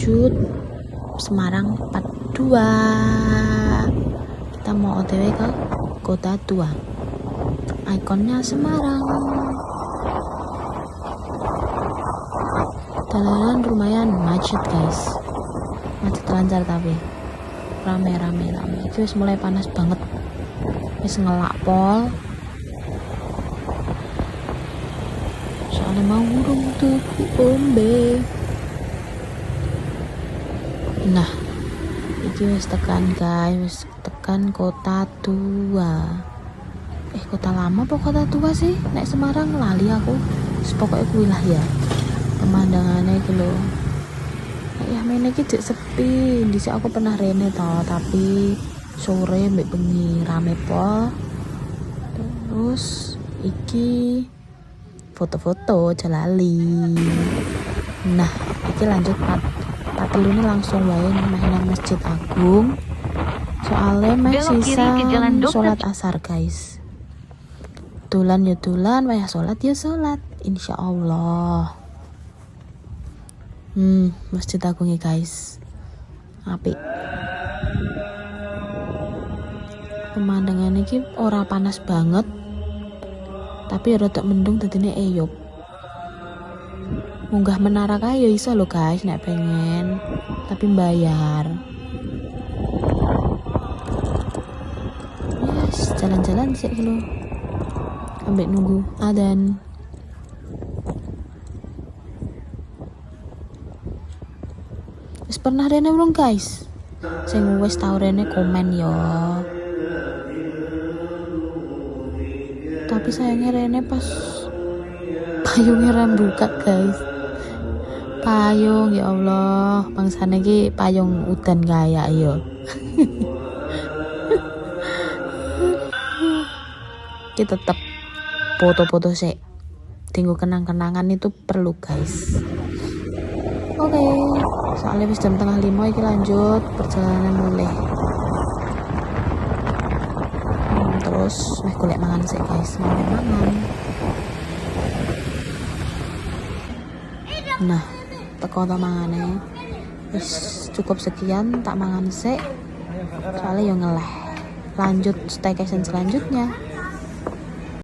lanjut Semarang part 2. Kita mau OTW ke kota tua, ikonnya Semarang. Jalanan lumayan macet guys, macet lancar tapi rame. Itu mulai panas banget, wis ngelak pol soalnya mau burung tuku ombe. Nah iki wis tekan guys, wis tekan kota tua. Kota lama apa kota tua sih nek Semarang, lali aku. Pokoknya kuwi lah ya, pemandangannya iki lho. Ya mene iki jek sepi. Dhisik aku pernah rene toh, tapi sore mbek bengi rame pol. Terus iki foto-foto jalali. Nah iki lanjut part telu ini langsung wae mainan Masjid Agung, soalnya masih sisa sholat asar guys. Tulan ya tulan, wayah sholat ya sholat, insya Allah. Masjid Agung ya guys, apik. Pemandangan ini ora panas banget, tapi rada mendung dadine eyup. Munggah menara kae ya iso lho guys nek pengen, tapi bayar. Yes, jalan-jalan sik lho. Ambek nunggu adzan. Wis pernah rene urung guys? Sing wis tau rene komen yo. Tapi sayangnya rene pas payungnya rambuka guys. Payung ya Allah, bangsane iki payung udan gaya yo. Kita tetap foto-foto sih, tinggal kenang-kenangan itu perlu guys. Oke, soalnya wis jam 4:30 iki lanjut perjalanan mulai. Terus meh golek mangan sih guys, mangan. Nah, teko ta mangane. Wis cukup sekian, tak mangan sik. Soalnya yo ngeleh. Lanjut staycation selanjutnya.